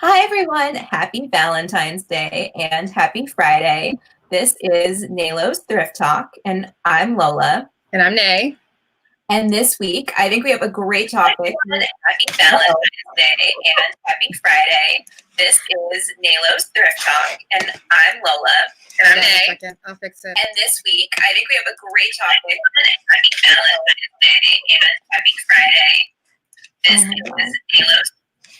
Hi, everyone. Happy Valentine's Day and happy Friday. This is Nalo's Thrift Talk, and I'm Lola. And I'm Nay. And this week, I think we have a great topic. Happy Valentine's Day and happy Friday. This is Nalo's Thrift Talk, and I'm Lola. And I'm Nay. Second. I'll fix it. And this week, I think we have a great topic. Happy Valentine's Day and happy Friday. This is Nalo's.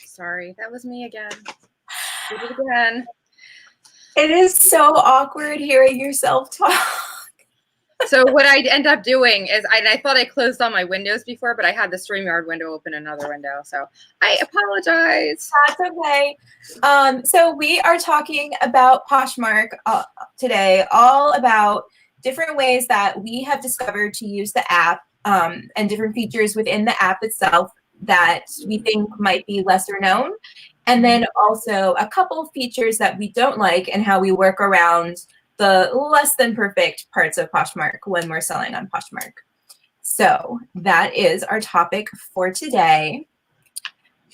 Sorry, that was me again. Did it again. It is so awkward hearing yourself talk. So what I end up doing is, I thought I closed all my windows before, but I had the StreamYard window open another window. So I apologize. That's okay. So we are talking about Poshmark today, all about different ways that we have discovered to use the app and different features within the app itself that we think might be lesser known. And then also a couple of features that we don't like and how we work around the less than perfect parts of Poshmark when we're selling on Poshmark. So that is our topic for today.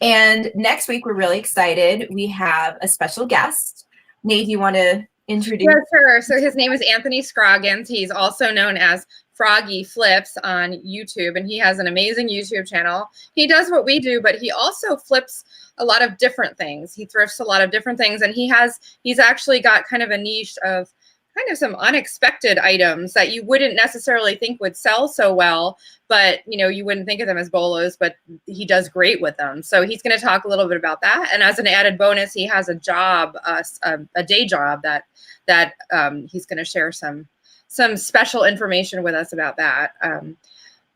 And next week, we're really excited. We have a special guest. Nate, do you want to introduce? Yes, sure. So his name is Anthony Scroggins. He's also known as Froggy Flips on YouTube, and he has an amazing YouTube channel. He does what we do, but he also flips a lot of different things. He thrifts a lot of different things, and he's actually got kind of a niche of kind of some unexpected items that you wouldn't necessarily think would sell so well, but you wouldn't think of them as bolos, but he does great with them. So he's going to talk a little bit about that. And as an added bonus, he has a job, a day job that he's going to share some special information with us about that.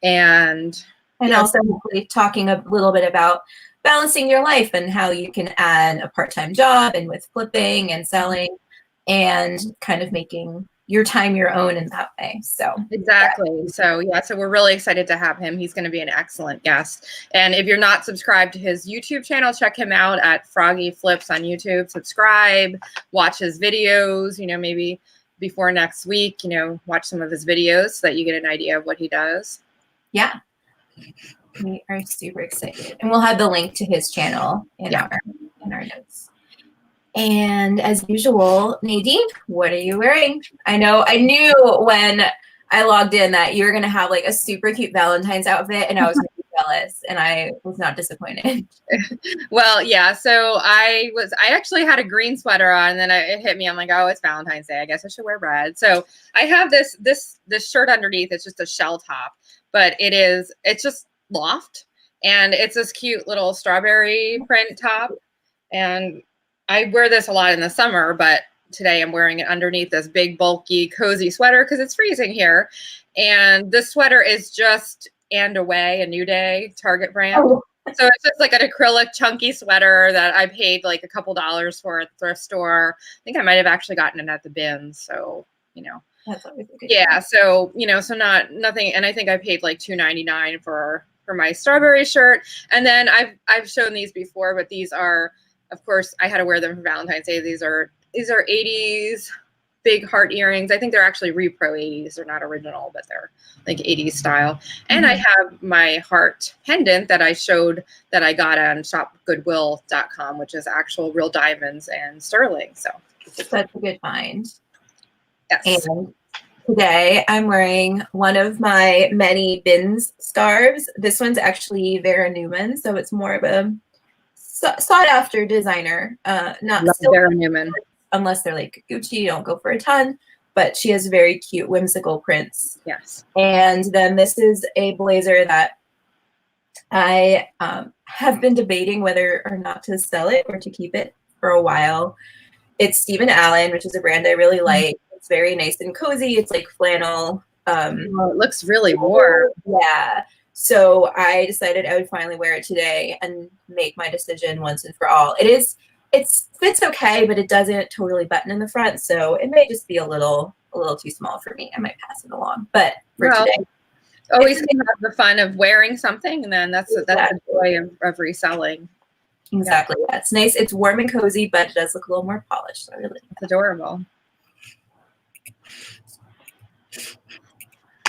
And also hopefully talking a little bit about balancing your life and how you can add a part-time job and with flipping and selling and kind of making your time your own in that way. So exactly. So we're really excited to have him. He's going to be an excellent guest. And if you're not subscribed to his YouTube channel, check him out at Froggy Flips on YouTube. Subscribe, watch his videos, maybe before next week, watch some of his videos so that you get an idea of what he does. Yeah. We are super excited. And we'll have the link to his channel in our notes. And as usual, Nadine, what are you wearing? I knew when I logged in that you were going to have like a super cute Valentine's outfit, and I was really jealous, and I was not disappointed. Well, yeah. So I actually had a green sweater on, and then it hit me. I'm like, oh, it's Valentine's Day. I guess I should wear red. So I have this shirt underneath. It's just a shell top, but it's just loft, and it's this cute little strawberry print top, and I wear this a lot in the summer, but today I'm wearing it underneath this big, bulky, cozy sweater because it's freezing here. And this sweater is just And Away, a New Day Target brand. Oh. So it's just like an acrylic chunky sweater that I paid like a couple dollars for at the thrift store. I think I might have actually gotten it at the bins. So, That's always a good yeah. So, so nothing. And I think I paid like $2.99 for my strawberry shirt. And then I've shown these before, but these are, of course, I had to wear them for Valentine's Day. These are 80s big heart earrings. I think they're actually repro 80s. They're not original, but they're like 80s style. And I have my heart pendant that I showed that I got on shopgoodwill.com, which is actual real diamonds and sterling. So that's a good find. Yes. And today I'm wearing one of my many bins scarves. This one's actually Vera Newman, so it's more of a sought after designer, not still Vera Newman, unless they're like Gucci, you don't go for a ton, but she has very cute whimsical prints. Yes. And then this is a blazer that I have been debating whether or not to sell it or to keep it for a while. It's Stephen Allen, which is a brand I really like. It's very nice and cozy. It's like flannel. It looks really warm. Yeah. So I decided I would finally wear it today and make my decision once and for all. It fits okay, but it doesn't totally button in the front, so it may just be a little too small for me. I might pass it along. But for today, always can have the fun of wearing something, and then that's the joy of reselling. Exactly. Yeah, it's nice. It's warm and cozy, but it does look a little more polished. So really, it's adorable.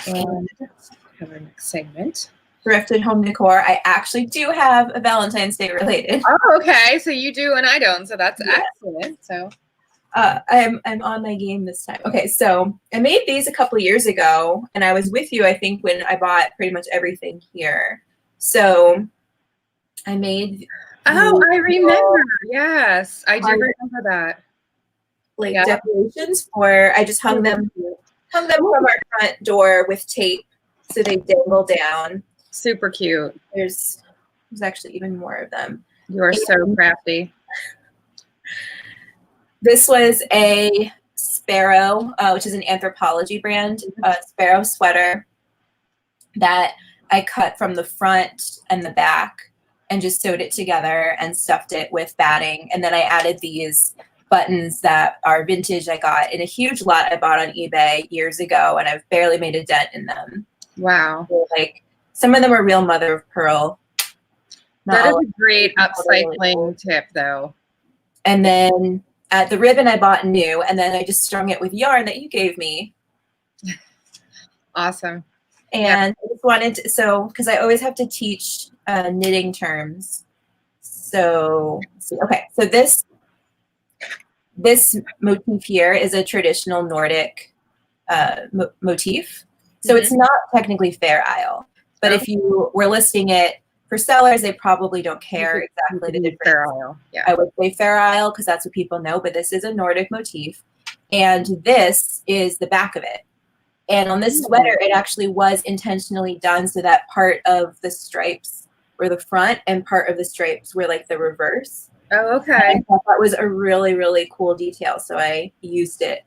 And have our next segment. thrifted home decor. I actually do have a Valentine's Day related. Oh, okay. So you do and I don't. So that's excellent. So I'm on my game this time. Okay, so I made these a couple years ago, and I was with you, I think, when I bought pretty much everything here. So I made. oh, I remember. Yes, I do remember that. Like decorations for. I just hung them from our front door with tape, so they dangle down. Super cute. There's actually even more of them. You are so crafty. This was a Sparrow, which is an Anthropology brand, Sparrow sweater that I cut from the front and the back and just sewed it together and stuffed it with batting. And then I added these buttons that are vintage I got in a huge lot I bought on eBay years ago, and I've barely made a dent in them. Wow. So, like, some of them are real mother of pearl. That is a great upcycling tip, though. And then the ribbon I bought new, and then I just strung it with yarn that you gave me. Awesome. And I just wanted to, because I always have to teach knitting terms. So, okay, so this motif here is a traditional Nordic motif. So it's not technically Fair Isle, but if you were listing it for sellers, they probably don't care exactly the difference. Fair Isle. Yeah. I would say Fair Isle because that's what people know, but this is a Nordic motif. And this is the back of it. And on this sweater, it actually was intentionally done so that part of the stripes were the front and part of the stripes were like the reverse. Oh, okay. And I thought that was a really, really cool detail. So I used it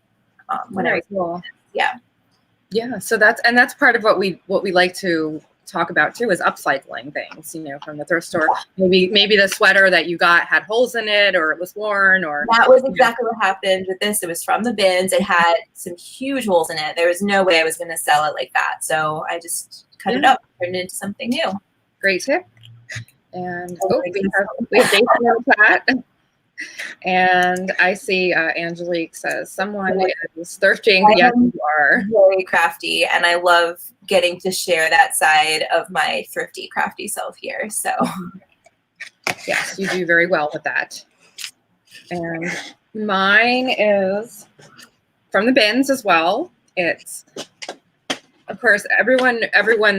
when I was cool. Yeah. Yeah. So that's part of what we like to talk about too, is upcycling things, from the thrift store. Maybe the sweater that you got had holes in it, or it was worn, or that was exactly what happened with this. It was from the bins. It had some huge holes in it. There was no way I was going to sell it like that. So I just cut it up, turned it into something new. Great tip. And we have Jason in the chat. And I see Angelique says someone is thrifting. Yes, you are. Very crafty, and I love getting to share that side of my thrifty, crafty self here. So yes, you do very well with that. And mine is from the bins as well. It's, of course, everyone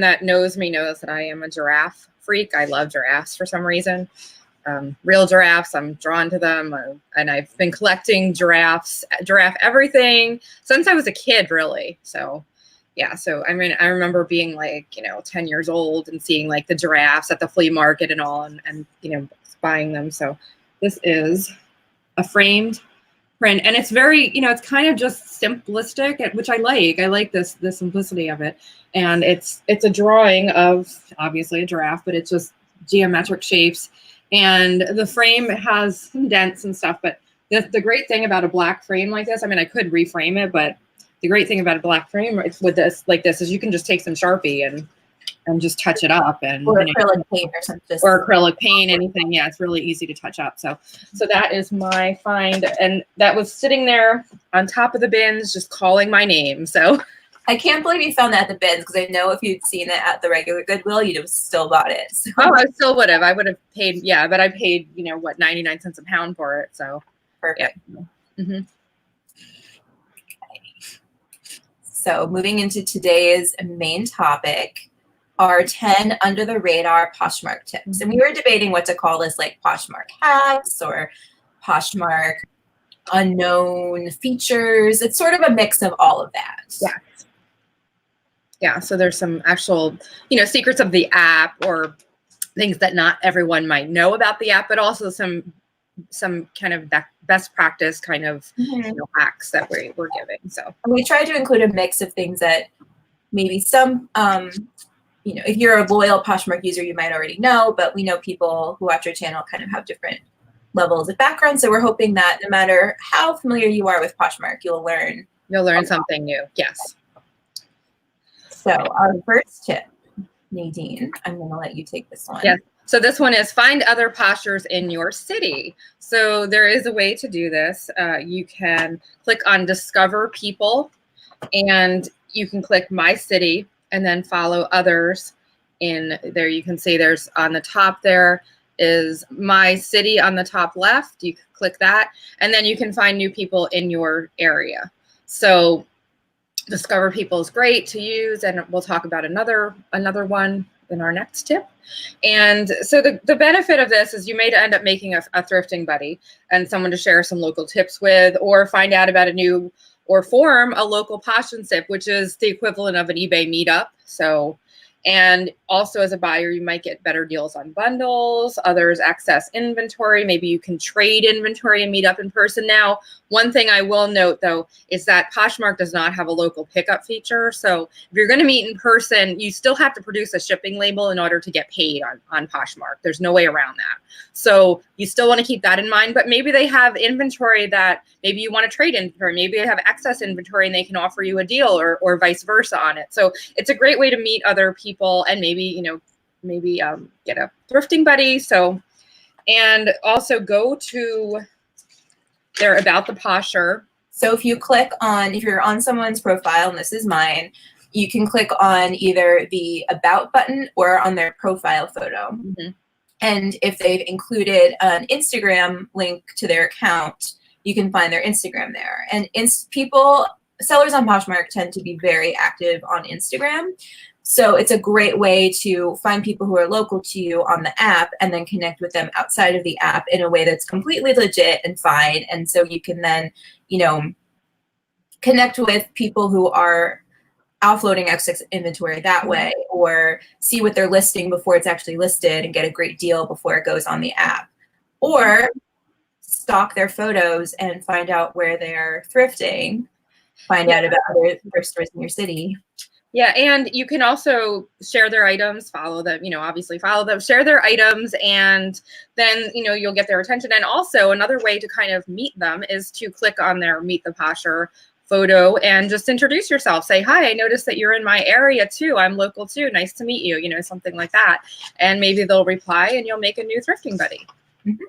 that knows me knows that I am a giraffe freak. I love giraffes for some reason. Real giraffes, I'm drawn to them, and I've been collecting giraffe everything since I was a kid, really. So yeah, so I mean, I remember being like 10 years old and seeing like the giraffes at the flea market and all, and buying them. So this is a framed print, and it's very it's kind of just simplistic, which I like the simplicity of it. And it's a drawing of obviously a giraffe, but it's just geometric shapes. And the frame has some dents and stuff, but the great thing about a black frame like this, I mean, I could reframe it, but the great thing about a black frame with this is you can just take some Sharpie and just touch it up, and or acrylic paint or something. Or acrylic paint, anything. Yeah, it's really easy to touch up. So that is my find, and that was sitting there on top of the bins, just calling my name. So I can't believe you found that at the bins, because I know if you'd seen it at the regular Goodwill, you'd have still bought it. So. Oh, I still would have. I would have paid, but I paid, 99 cents a pound for it. So perfect. Yeah. Mm-hmm. Okay. So moving into today's main topic are 10 under the radar Poshmark tips. And we were debating what to call this, like Poshmark hacks or Poshmark unknown features. It's sort of a mix of all of that. Yeah. Yeah, so there's some actual, secrets of the app, or things that not everyone might know about the app, but also some kind of best practice kind of hacks that we're giving. So and we try to include a mix of things that maybe some, if you're a loyal Poshmark user, you might already know, but we know people who watch our channel kind of have different levels of background. So we're hoping that no matter how familiar you are with Poshmark, you'll learn something new. Yes. So our first tip, Nadine, I'm going to let you take this one. Yes. So this one is find other poshers in your city. So there is a way to do this. You can click on Discover People, and you can click My City and then follow others. in there. You can see there's on the top there is my city on the top left. You can click that, and then you can find new people in your area. So discover people is great to use, and we'll talk about another one in our next tip. And so the benefit of this is you may end up making a thrifting buddy and someone to share some local tips with, or find out about a new, or form a local passion sip, which is the equivalent of an eBay meetup. So, and also as a buyer, you might get better deals on bundles, others access inventory. Maybe you can trade inventory and meet up in person. Now, one thing I will note though, is that Poshmark does not have a local pickup feature. So if you're gonna meet in person, you still have to produce a shipping label in order to get paid on Poshmark. There's no way around that. So you still wanna keep that in mind, but maybe they have inventory that maybe you wanna trade inventory, maybe they have excess inventory and they can offer you a deal, or vice versa on it. So it's a great way to meet other people and maybe, get a thrifting buddy. So, and also go to their About the Posher. So if you click on, if you're on someone's profile, and this is mine, you can click on either the About button or on their profile photo. Mm-hmm. And if they've included an Instagram link to their account, you can find their Instagram there. And sellers on Poshmark tend to be very active on Instagram. So it's a great way to find people who are local to you on the app and then connect with them outside of the app in a way that's completely legit and fine. And so you can then, connect with people who are offloading excess inventory that way, or see what they're listing before it's actually listed and get a great deal before it goes on the app. Or stalk their photos and find out where they're thrifting, find out about other thrift stores in your city. Yeah, and you can also share their items, follow them, obviously follow them, share their items, and then, you'll get their attention. And also another way to kind of meet them is to click on their Meet the Posher photo and just introduce yourself. Say, hi, I noticed that you're in my area too. I'm local too. Nice to meet you, something like that. And maybe they'll reply and you'll make a new thrifting buddy. Mm-hmm.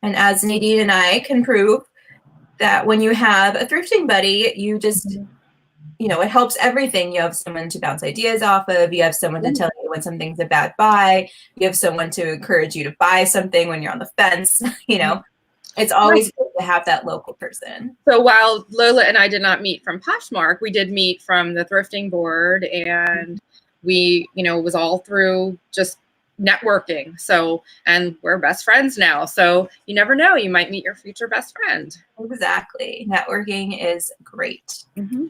And as Nadine and I can prove, that when you have a thrifting buddy, you just... it helps everything. You have someone to bounce ideas off of. You have someone to tell you when something's a bad buy. You have someone to encourage you to buy something when you're on the fence. It's always good to have that local person. So while Lola and I did not meet from Poshmark, we did meet from the thrifting board, and we, it was all through just networking. So, and we're best friends now. So you never know, you might meet your future best friend. Exactly. Networking is great. Mm-hmm.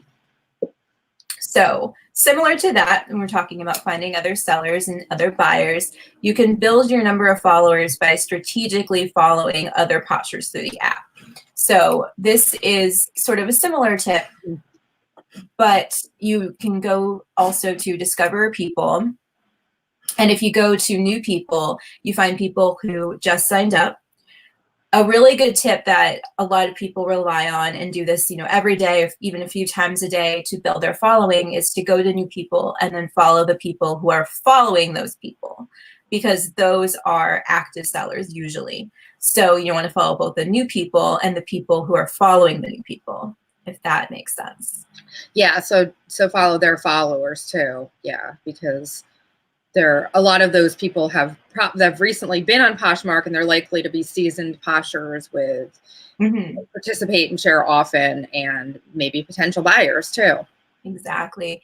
So similar to that, when we're talking about finding other sellers and other buyers, you can build your number of followers by strategically following other poshers through the app. So this is sort of a similar tip, but you can go also to discover people. And if you go to new people, you find people who just signed up. A really good tip that a lot of people rely on and do this, every day, even a few times a day to build their following, is to go to new people and then follow the people who are following those people, because those are active sellers usually. So you want to follow both the new people and the people who are following the new people, if that makes sense. Yeah. So follow their followers too. Yeah. Because a lot of those people have recently been on Poshmark, and they're likely to be seasoned poshers with participate and share often, and maybe potential buyers too. Exactly.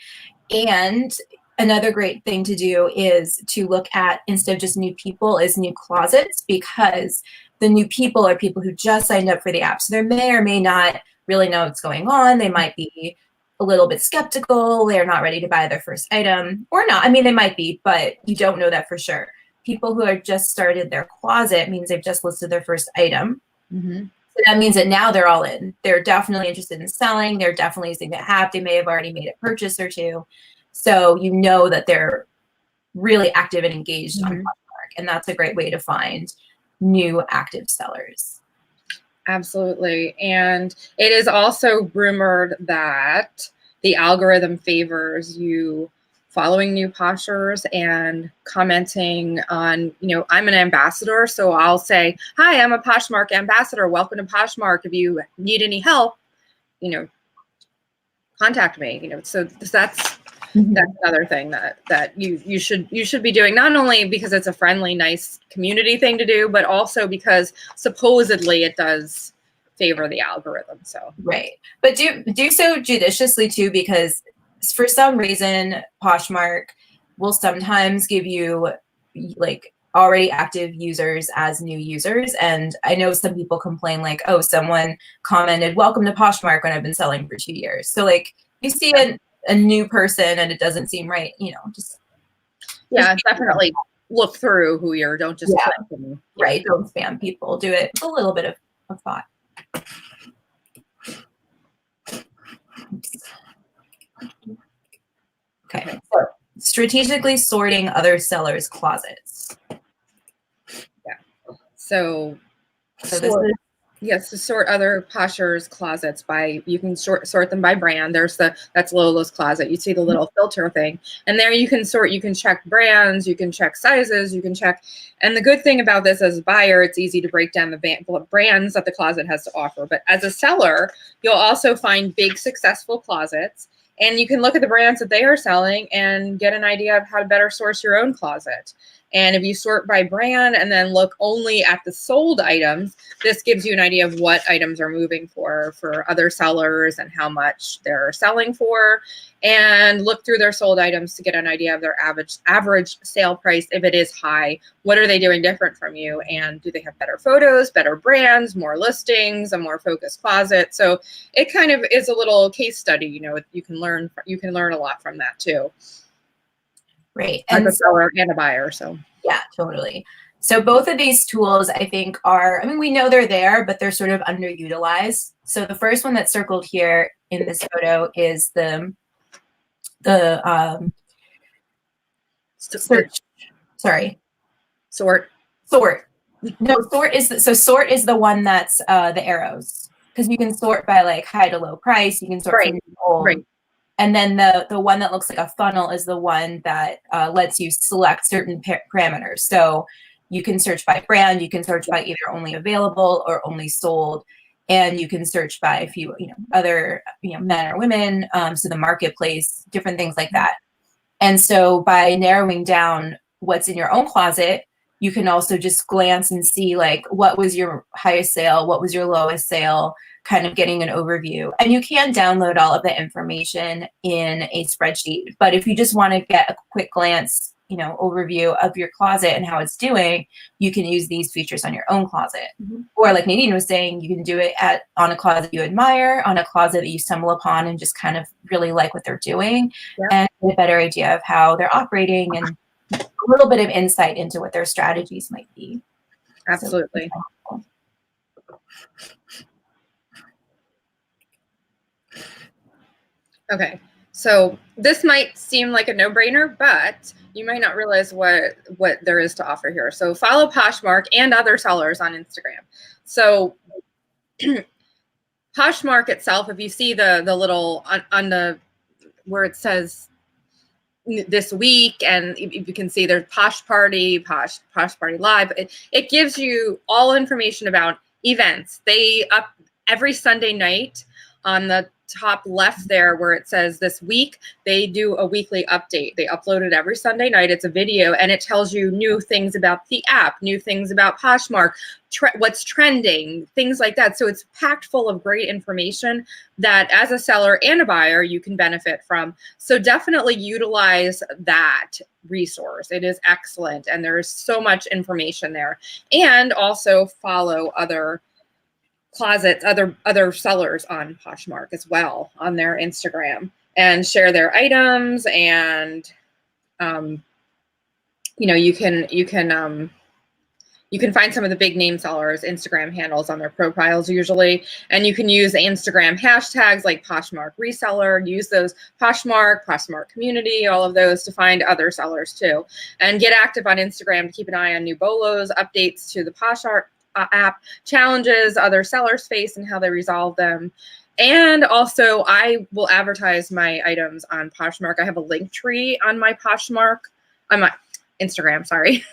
And another great thing to do is to look at, instead of just new people, is new closets, because the new people are people who just signed up for the app. So they may or may not really know what's going on. They might be a little bit skeptical. They're not ready to buy their first item, or not. I mean, they might be, but you don't know that for sure. People who have just started their closet means they've just listed their first item. Mm-hmm. So that means that now they're all in. They're definitely interested in selling. They're definitely using the app. They may have already made a purchase or two. So you know that they're really active and engaged on Poshmark. And that's a great way to find new active sellers. Absolutely. And it is also rumored that the algorithm favors you following new poshers and commenting on, I'm an ambassador. So I'll say, hi, I'm a Poshmark ambassador. Welcome to Poshmark. If you need any help, contact me. So that's that's another thing that you should be doing, not only because it's a friendly, nice community thing to do, but also because supposedly it does favor the algorithm. So right, but do so judiciously too, because for some reason Poshmark will sometimes give you like already active users as new users, and I know some people complain like, oh, someone commented welcome to Poshmark when I've been selling for 2 years. So like you see a new person and it doesn't seem right, just definitely look through who you're, don't just click them. Right, don't spam people, do it with a little bit of thought. Okay, so strategically sorting other sellers' closets. So this is, yes, to sort other poshers' closets by, you can sort them by brand. That's Lola's closet. You see the little filter thing, and there you can check brands, you can check sizes, you can check. And the good thing about this as a buyer, it's easy to break down the brands that the closet has to offer. But as a seller, you'll also find big successful closets, and you can look at the brands that they are selling and get an idea of how to better source your own closet. And if you sort by brand and then look only at the sold items, this gives you an idea of what items are moving for other sellers and how much they're selling for. And look through their sold items to get an idea of their average sale price. If it is high, what are they doing different from you? And do they have better photos, better brands, more listings, a more focused closet? So it kind of is a little case study. You can learn a lot from that too. Right. And a seller and a buyer. So yeah, totally. So both of these tools, I think, we know they're there, but they're sort of underutilized. So the first one that's circled here in this photo is the search. Sorry. Sort. No, sort is the one that's the arrows, because you can sort by like high to low price. You can sort from old. Right. And then the one that looks like a funnel is the one that lets you select certain parameters. So you can search by brand, you can search by either only available or only sold, and you can search by a few, other, men or women, so the marketplace, different things like that. And so by narrowing down what's in your own closet, you can also just glance and see like what was your highest sale, what was your lowest sale, kind of getting an overview. And you can download all of the information in a spreadsheet. But if you just want to get a quick glance, overview of your closet and how it's doing, you can use these features on your own closet. Mm-hmm. Or like Nadine was saying, you can do it on a closet you admire, on a closet that you stumble upon and just kind of really like what they're doing, and get a better idea of how they're operating and a little bit of insight into what their strategies might be. Absolutely. So, okay, so this might seem like a no-brainer, but you might not realize what there is to offer here. So follow Poshmark and other sellers on Instagram. So Poshmark itself, if you see the little on the where it says this week, and you can see there's Posh Party Live. It gives you all information about events. They up every Sunday night on the top left there where it says this week, they do a weekly update. They upload it every Sunday night. It's a video, and it tells you new things about the app, new things about Poshmark, what's trending, things like that. So it's packed full of great information that as a seller and a buyer, you can benefit from. So definitely utilize that resource. It is excellent, and there's so much information there. And also follow other closets, other sellers on Poshmark as well on their Instagram, and share their items. And you can find some of the big name sellers' Instagram handles on their profiles usually, and you can use Instagram hashtags like Poshmark reseller, use those Poshmark community, all of those to find other sellers too. And get active on Instagram to keep an eye on new bolos, updates to the Poshmark app, challenges other sellers face and how they resolve them. And also, I will advertise my items on Poshmark. I have a link tree on my Poshmark, on my Instagram, sorry.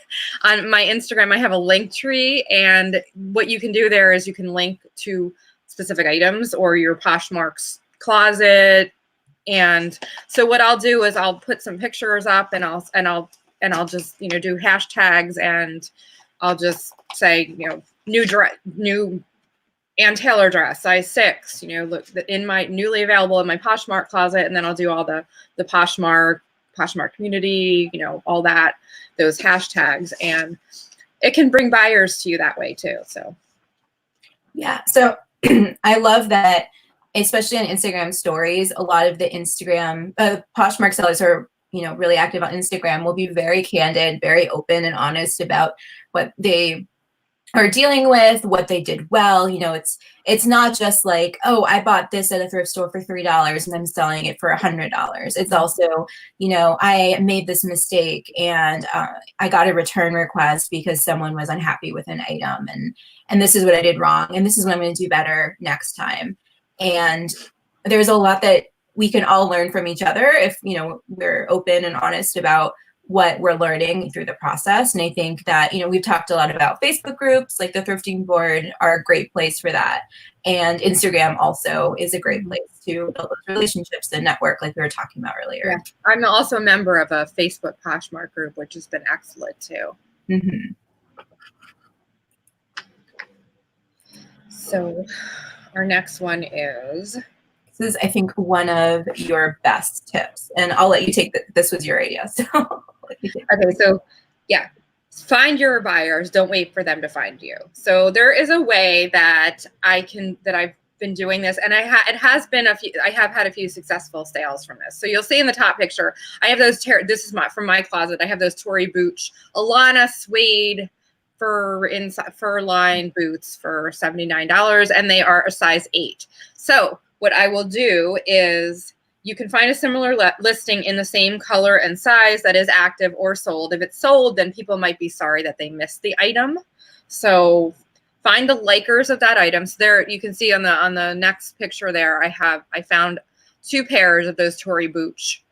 On my Instagram, I have a link tree, and what you can do there is you can link to specific items or your Poshmark's closet, And so what I'll do is I'll put some pictures up, and I'll just, you know, do hashtags, and I'll just say, you know, new Ann Taylor dress, size 6, you know, look in my newly available in my Poshmark closet. And then I'll do all the Poshmark community, you know, all that, those hashtags, and it can bring buyers to you that way too. So. Yeah. So I love that, especially on Instagram stories, a lot of the Instagram Poshmark sellers are, you know, really active on Instagram, will be very candid, very open and honest about what they are dealing with, what they did well. You know, it's not just like, oh, I bought this at a thrift store for $3 and I'm selling it for $100. It's also, you know, I made this mistake and I got a return request because someone was unhappy with an item, and this is what I did wrong, and this is what I'm going to do better next time. And there's a lot that we can all learn from each other if, you know, we're open and honest about what we're learning through the process. And I think that, you know, we've talked a lot about Facebook groups, like the thrifting board are a great place for that. And Instagram also is a great place to build those relationships and network, like we were talking about earlier. Yeah. I'm also a member of a Facebook Poshmark group, which has been excellent too. Mm-hmm. So our next one is, this is, I think, one of your best tips, and I'll let you take this was your idea. So okay, so yeah, find your buyers. Don't wait for them to find you. So there is a way that I've been doing this, and it has been I have had a few successful sales from this. So you'll see in the top picture, I have those, this is from my closet. I have those Tory Burch Alana suede fur line boots for $79, and they are a size 8. So what I will do is, you can find a similar listing in the same color and size that is active or sold. If it's sold, then people might be sorry that they missed the item. So find the likers of that item. So there, you can see on the next picture there, I found 2 pairs of those Tory Burch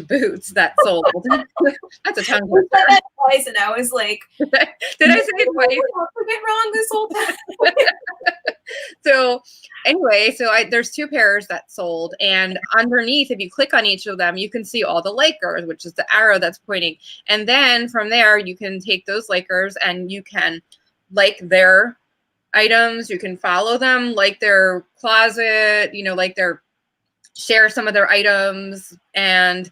boots that sold. That's a tongue twister. I said that twice, and I was like, did I say it twice? I get wrong this whole time. So anyway, there's 2 pairs that sold, and underneath, if you click on each of them, you can see all the likers, which is the arrow that's pointing. And then from there, you can take those likers and you can like their items. You can follow them, like their closet, you know, like share some of their items, and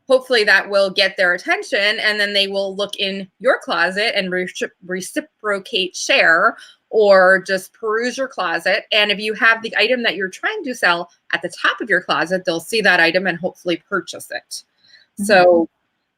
hopefully that will get their attention, and then they will look in your closet and reciprocate share, or just peruse your closet. And if you have the item that you're trying to sell at the top of your closet, they'll see that item and hopefully purchase it. Mm-hmm. So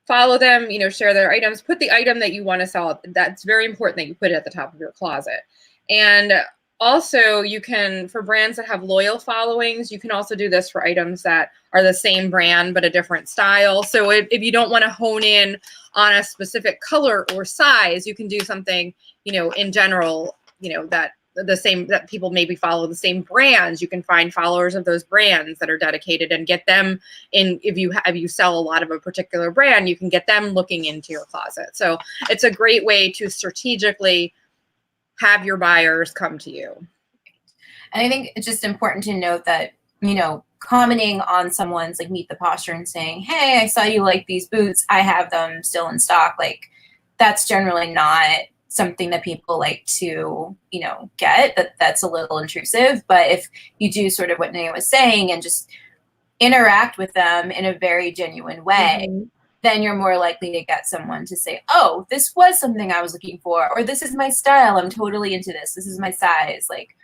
follow them, you know, share their items, put the item that you want to sell. That's very important that you put it at the top of your closet. And also, you can, for brands that have loyal followings, you can also do this for items that are the same brand but a different style. So if you don't want to hone in on a specific color or size, you can do something, you know, in general, you know, that people maybe follow the same brands. You can find followers of those brands that are dedicated and get them in. If you sell a lot of a particular brand, you can get them looking into your closet. So it's a great way to strategically have your buyers come to you. And I think it's just important to note that, you know, commenting on someone's like Meet the Posher and saying, hey, I saw you like these boots, I have them still in stock, like that's generally not something that people like to, you know, get. That's a little intrusive. But if you do sort of what Naya was saying and just interact with them in a very genuine way, mm-hmm. then you're more likely to get someone to say, oh, this was something I was looking for, or this is my style, I'm totally into this, this is my size. Like,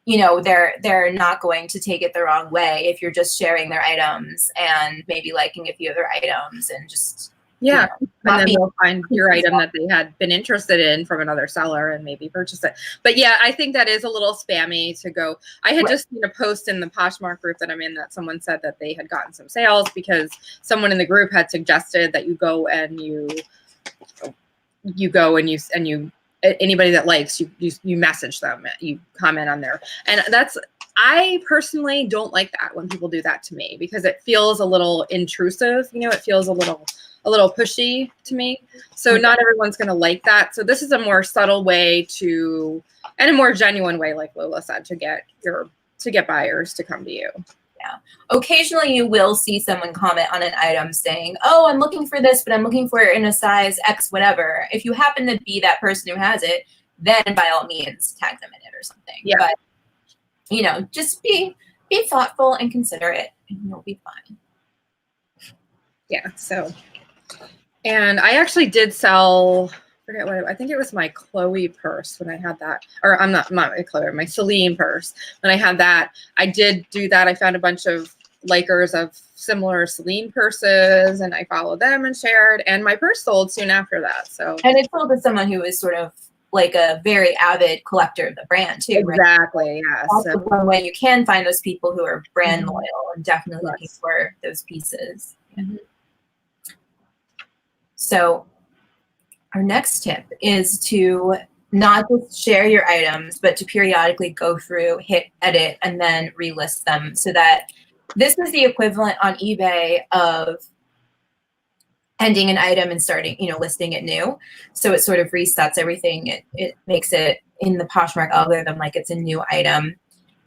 you know, they're not going to take it the wrong way if you're just sharing their items and maybe liking a few of their items and just, yeah, you know, and then they'll find your item that they had been interested in from another seller and maybe purchase it. But yeah, I think that is a little spammy to go. I had just seen a post in the Poshmark group that I'm in that someone said that they had gotten some sales because someone in the group had suggested that you go and you anybody that likes you message them, you comment on there. And I personally don't like that when people do that to me, because it feels a little intrusive, you know, it feels a little pushy to me. So not everyone's going to like that. So this is a more subtle way and a more genuine way, like Lola said, to get buyers to come to you. Occasionally you will see someone comment on an item saying, oh, I'm looking for this, but I'm looking for it in a size X whatever. If you happen to be that person who has it, then by all means tag them in it or something. Yeah. But, you know, just be thoughtful and considerate, and you'll be fine. Yeah, so, and I actually did sell, forget what, I think it was my Chloe purse when I had that, or I'm not my Chloe, my Celine purse. When I had that, I did do that. I found a bunch of likers of similar Celine purses, and I followed them and shared, and my purse sold soon after that. So, and it sold to someone who is sort of like a very avid collector of the brand too, right? Exactly, yeah. Also, So, one way you can find those people who are brand Mhm. loyal and definitely Yes. looking for those pieces. Mhm. So our next tip is to not just share your items, but to periodically go through, hit edit, and then relist them, so that this is the equivalent on eBay of ending an item and starting, you know, listing it new. So it sort of resets everything. It makes it in the Poshmark algorithm like it's a new item.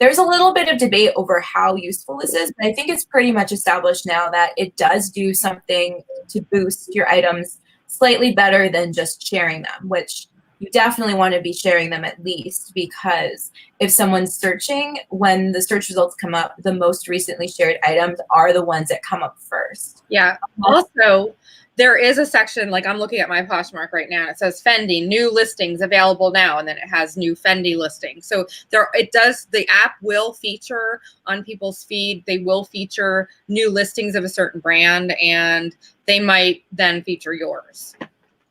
There's a little bit of debate over how useful this is, but I think it's pretty much established now that it does do something to boost your items slightly better than just sharing them, which you definitely want to be sharing them at least, because if someone's searching, when the search results come up, the most recently shared items are the ones that come up first. yeah. Also, there is a section, like I'm looking at my Poshmark right now, and it says Fendi, new listings available now, and then it has new Fendi listings. So it does, the app will feature on people's feed, they will feature new listings of a certain brand, and they might then feature yours.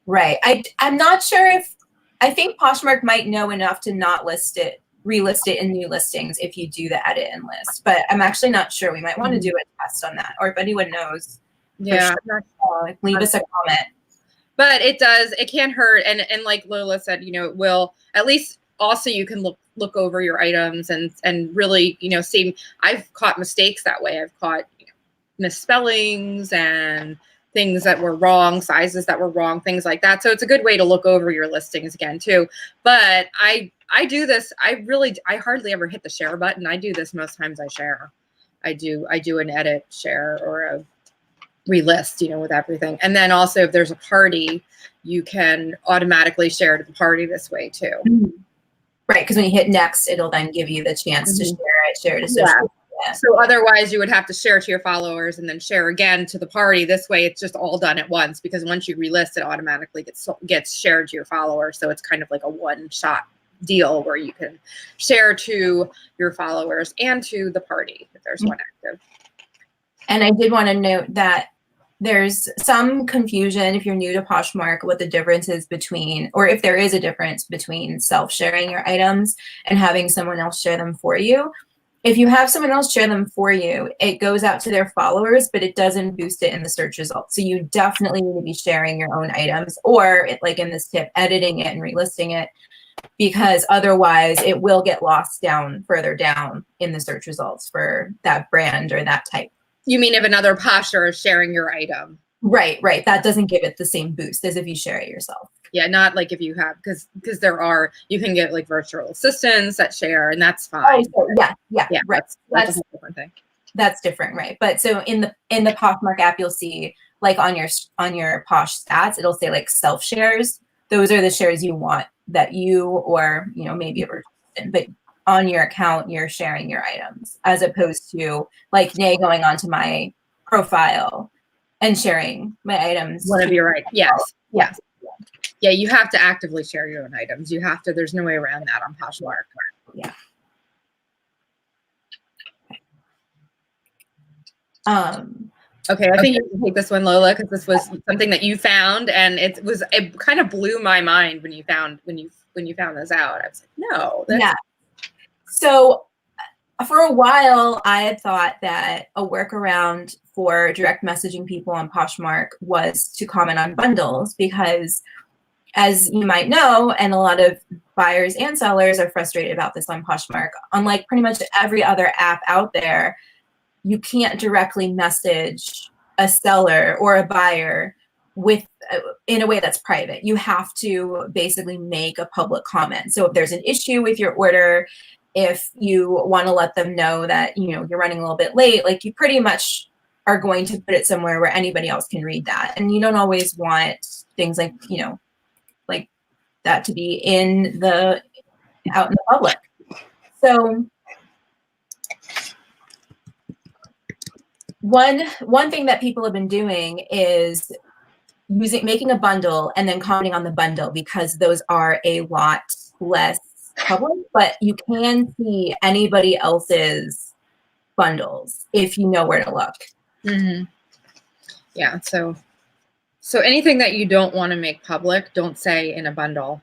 Right. I'm not sure if, I think Poshmark might know enough to not relist it in new listings if you do the edit and list, but I'm actually not sure. We might want to do a test on that, or if anyone knows. Yeah. Sure, leave us a comment. But it does, it can't hurt. And like Lola said, you know, it will, at least also you can look over your items and really, you know, see, I've caught mistakes that way. I've caught, you know, misspellings and things that were wrong, sizes that were wrong, things like that. So it's a good way to look over your listings again too. But I do this, I hardly ever hit the share button. I do this most times I share. I do an edit, share, or a relist, you know, with everything. And then also if there's a party, you can automatically share to the party this way too. Right, because when you hit next, it'll then give you the chance to share to social media. So otherwise you would have to share to your followers and then share again to the party. This way it's just all done at once, because once you relist, it automatically gets shared to your followers. So it's kind of like a one-shot deal where you can share to your followers and to the party if there's one active. And I did want to note that there's some confusion if you're new to Poshmark what the difference is between, or if there is a difference between self-sharing your items and having someone else share them for you. If you have someone else share them for you, it goes out to their followers, but it doesn't boost it in the search results. So you definitely need to be sharing your own items, or like in this tip, editing it and relisting it, because otherwise it will get lost further down in the search results for that brand or that type. You mean if another posher is sharing your item? Right. That doesn't give it the same boost as if you share it yourself. Yeah, not like if you have, because you can get like virtual assistants that share, and that's fine. Oh, so yeah, right. That's a whole different thing. That's different, right? But so in the Poshmark app, you'll see like on your Posh stats, it'll say like self shares. Those are the shares you want that you, or you know, maybe a virtual assistant, but on your account, you're sharing your items, as opposed to like Nay going onto my profile and sharing my items. One of your right. Yes. Yeah, you have to actively share your own items. You have to, there's no way around that on Poshmark. Yeah. Okay, I think you can take this one, Lola, because this was something that you found, and it kind of blew my mind when you found this out. I was like, no. Yeah. So for a while, I had thought that a workaround for direct messaging people on Poshmark was to comment on bundles, because as you might know, and a lot of buyers and sellers are frustrated about this on Poshmark, unlike pretty much every other app out there, you can't directly message a seller or a buyer in a way that's private. You have to basically make a public comment. So if there's an issue with your order, if you want to let them know that, you know, you're running a little bit late, like you pretty much are going to put it somewhere where anybody else can read that. And you don't always want things like, you know, like that to be out in the public. So one thing that people have been doing is making a bundle and then commenting on the bundle, because those are a lot less public, but you can see anybody else's bundles if you know where to look. Mm-hmm. Yeah. So anything that you don't want to make public, don't say in a bundle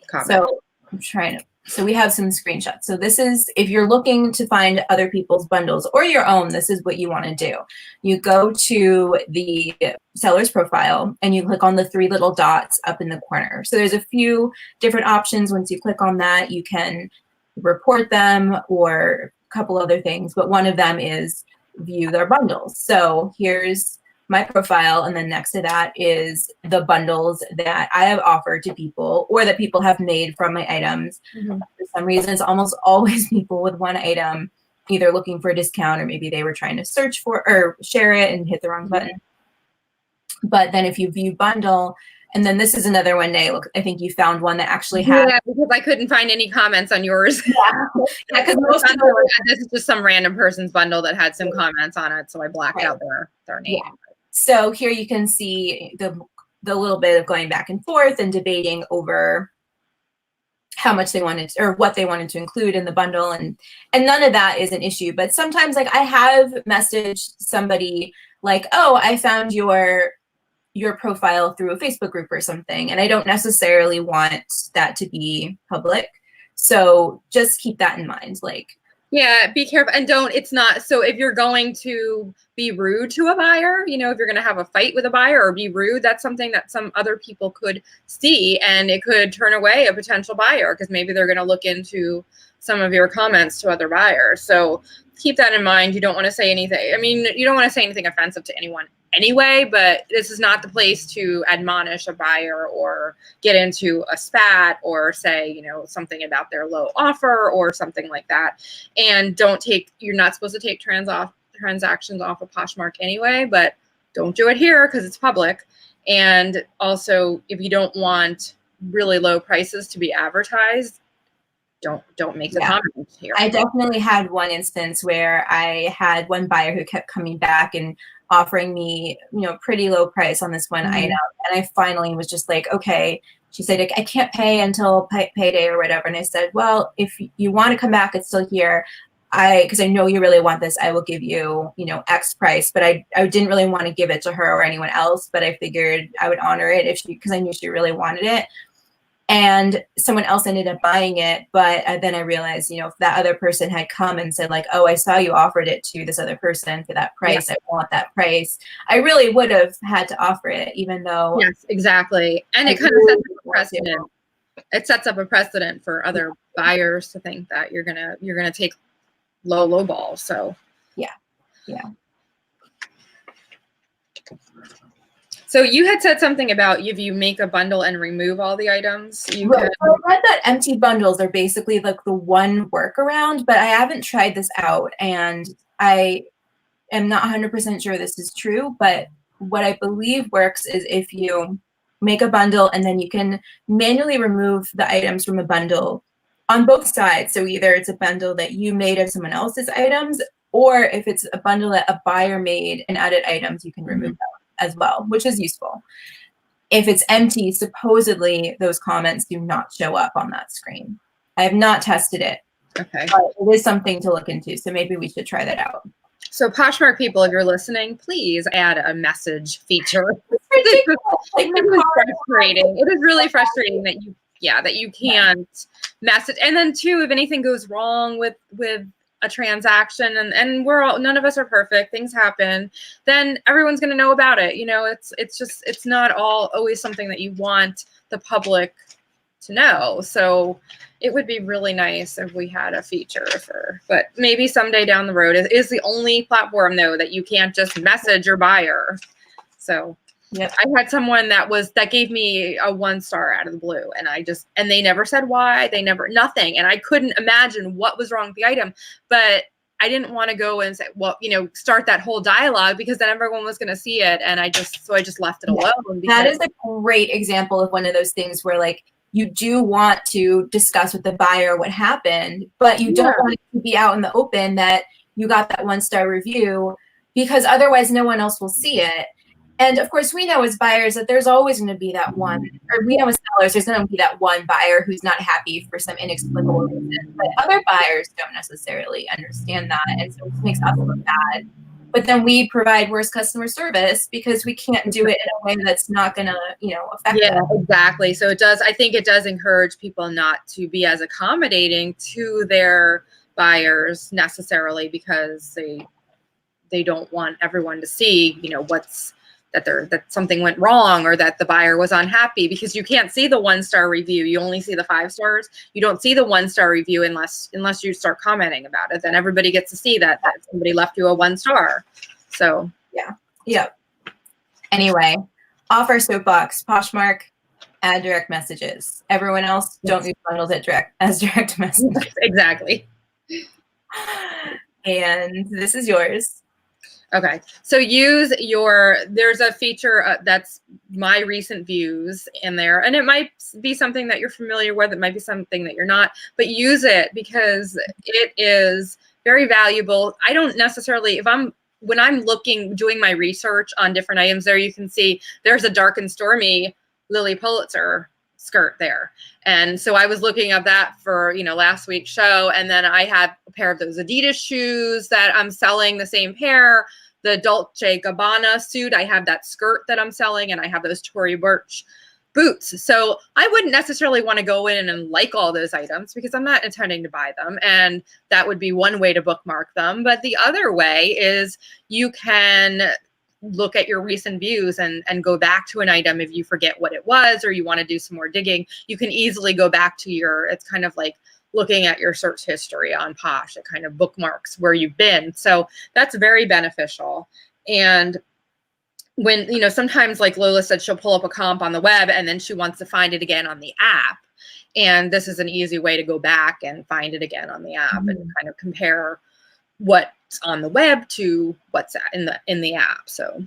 comment. So I'm trying to. So we have some screenshots. So this is, if you're looking to find other people's bundles or your own, this is what you want to do. You go to the seller's profile and you click on the 3 little dots up in the corner. So there's a few different options. Once you click on that, you can report them or a couple other things, but one of them is view their bundles. So here's my profile, and then next to that is the bundles that I have offered to people or that people have made from my items. Mm-hmm. For some reason, it's almost always people with one item, either looking for a discount or maybe they were trying to search for or share it and hit the wrong button. But then if you view bundle, and then this is another one, Nay, look, I think you found one that actually had. Yeah, because I couldn't find any comments on yours. Yeah, because most people were, this is just some random person's bundle that had some comments on it, so I blacked out their name. Yeah. So here you can see the little bit of going back and forth and debating over how much they wanted or what they wanted to include in the bundle, and none of that is an issue. But sometimes, like, I have messaged somebody like, oh, I found your profile through a Facebook group or something, and I don't necessarily want that to be public. So just keep that in mind. Like, yeah, be careful and it's not, so if you're going to be rude to a buyer, you know, if you're going to have a fight with a buyer or be rude, that's something that some other people could see, and it could turn away a potential buyer because maybe they're going to look into some of your comments to other buyers. So keep that in mind. You don't want to say anything. I mean, you don't want to say anything offensive to anyone anyway, but this is not the place to admonish a buyer or get into a spat or say, you know, something about their low offer or something like that. And you're not supposed to take transactions off of Poshmark anyway, but don't do it here because it's public. And also, if you don't want really low prices to be advertised, don't make the comment here. I definitely had one instance where I had one buyer who kept coming back and offering me, you know, pretty low price on this one item. And I finally was just like, okay. She said, I can't pay until payday or whatever. And I said, well, if you want to come back, it's still here. Because I know you really want this, I will give you, you know, X price. But I didn't really want to give it to her or anyone else. But I figured I would honor it because I knew she really wanted it. And someone else ended up buying it. But then I realized, you know, if that other person had come and said like, oh, I saw you offered it to this other person for that price. Yeah. I want that price. I really would have had to offer it, even though. Yes, exactly. And it kind of sets up a precedent. It sets up a precedent for other buyers to think that you're gonna take low ball. So yeah. So you had said something about if you make a bundle and remove all the items. I read that empty bundles are basically like the one workaround, but I haven't tried this out, and I am not 100% sure this is true. But what I believe works is if you make a bundle and then you can manually remove the items from a bundle on both sides. So either it's a bundle that you made of someone else's items, or if it's a bundle that a buyer made and added items, you can remove them as well, which is useful. If it's empty, supposedly those comments do not show up on that screen. I have not tested it. Okay. But it is something to look into, so maybe we should try that out. So Poshmark people, if you're listening, please add a message feature. It's frustrating. It is really frustrating that you can't message. And then too, if anything goes wrong with a transaction, and none of us are perfect, things happen, then everyone's going to know about it. You know, it's not always something that you want the public to know. So it would be really nice if we had a feature but maybe someday down the road. It is the only platform though that you can't just message your buyer. So Yep. I had someone that gave me a 1-star out of the blue, and they never said why, nothing. And I couldn't imagine what was wrong with the item, but I didn't want to go and say, well, start that whole dialogue, because then everyone was going to see it. And I just left it alone. That is a great example of one of those things where like you do want to discuss with the buyer what happened, but you don't want it to be out in the open that you got that 1-star review, because otherwise no one else will see it. And of course, we know as buyers that there's always going to be that one, or we know as sellers, there's going to be that one buyer who's not happy for some inexplicable reason. But other buyers don't necessarily understand that. And so it makes us look bad. But then we provide worse customer service because we can't do it in a way that's not going to, affect them. Yeah, exactly. So I think it does encourage people not to be as accommodating to their buyers necessarily, because they don't want everyone to see, that something went wrong, or that the buyer was unhappy, because you can't see the 1-star review. You only see the 5 stars. You don't see the 1-star review unless you start commenting about it. Then everybody gets to see that somebody left you a 1-star. So yeah. Anyway, off our soapbox, Poshmark, add direct messages. Everyone else, don't use bundles as direct messages. Exactly. And this is yours. Okay, so there's a feature that's my recent views in there, and it might be something that you're familiar with, it might be something that you're not, but use it because it is very valuable. I don't necessarily, when I'm doing my research on different items there, you can see there's a Dark and Stormy Lily Pulitzer skirt there. And so I was looking up that for, last week's show. And then I had a pair of those Adidas shoes that I'm selling, the same pair, the Dolce Gabbana suit. I have that skirt that I'm selling, and I have those Tory Burch boots. So I wouldn't necessarily want to go in and like all those items, because I'm not intending to buy them. And that would be one way to bookmark them. But the other way is you can look at your recent views and go back to an item. If you forget what it was, or you want to do some more digging, you can easily go back to it's kind of like looking at your search history on Posh. It kind of bookmarks where you've been. So that's very beneficial. And when, sometimes, like Lola said, she'll pull up a comp on the web and then she wants to find it again on the app. And this is an easy way to go back and find it again on the app and kind of compare what's on the web to what's in the app. So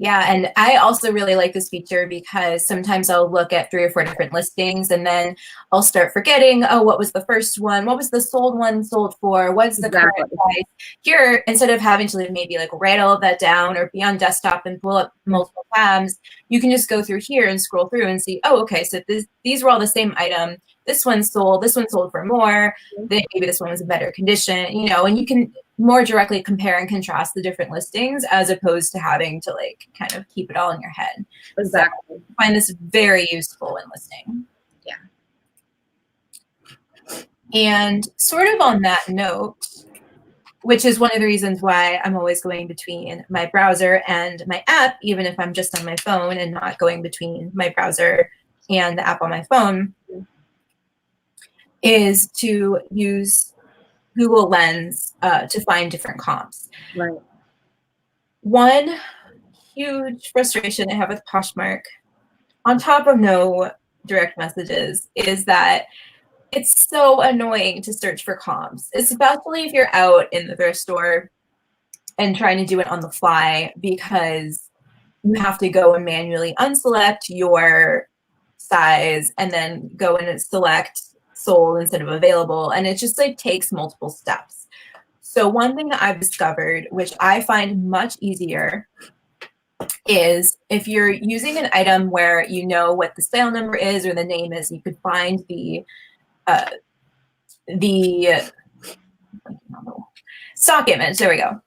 yeah, and I also really like this feature because sometimes I'll look at 3 or 4 different listings, and then I'll start forgetting, what was the first one? What was the sold one sold for? What's the current price? Here, instead of having to maybe write all of that down or be on desktop and pull up multiple tabs, you can just go through here and scroll through and see, okay, so these were all the same item. This one sold for more. Then maybe this one was in better condition, and you can more directly compare and contrast the different listings as opposed to having to kind of keep it all in your head. Exactly. So I find this very useful when listing. Yeah. And sort of on that note, which is one of the reasons why I'm always going between my browser and my app, even if I'm just on my phone and not going between my browser and the app on my phone, is to use Google Lens to find different comps. Right. One huge frustration I have with Poshmark, on top of no direct messages, is that it's so annoying to search for comps, especially if you're out in the thrift store and trying to do it on the fly, because you have to go and manually unselect your size and then go and select sold instead of available, and it just takes multiple steps. So one thing that I've discovered, which I find much easier, is if you're using an item where you know what the sale number is or the name is, you could find the stock image, there we go,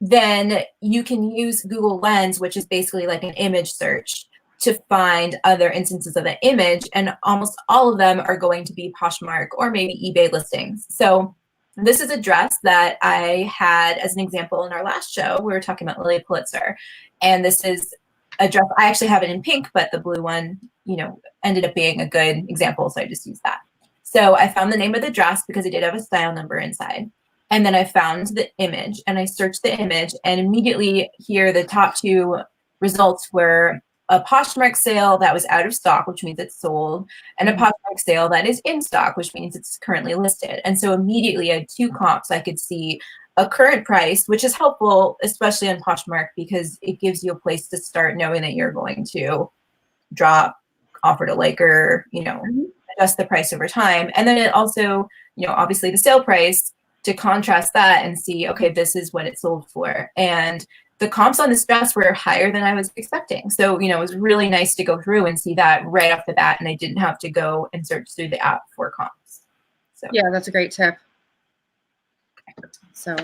then you can use Google Lens, which is basically like an image search, to find other instances of the image, and almost all of them are going to be Poshmark or maybe eBay listings. So this is a dress that I had as an example in our last show. We were talking about Lily Pulitzer, and this is a dress. I actually have it in pink, but the blue one, ended up being a good example, so I just used that. So I found the name of the dress because it did have a style number inside. And then I found the image and I searched the image, and immediately here, the top 2 results were a Poshmark sale that was out of stock, which means it's sold, and a Poshmark sale that is in stock, which means it's currently listed. And so immediately I had 2 comps. I could see a current price, which is helpful, especially on Poshmark, because it gives you a place to start knowing that you're going to drop, offer to liker, adjust the price over time. And then it also, obviously the sale price to contrast that and see, okay, this is what it sold for. And the comps on this dress were higher than I was expecting. So, it was really nice to go through and see that right off the bat, and I didn't have to go and search through the app for comps. So yeah, that's a great tip. So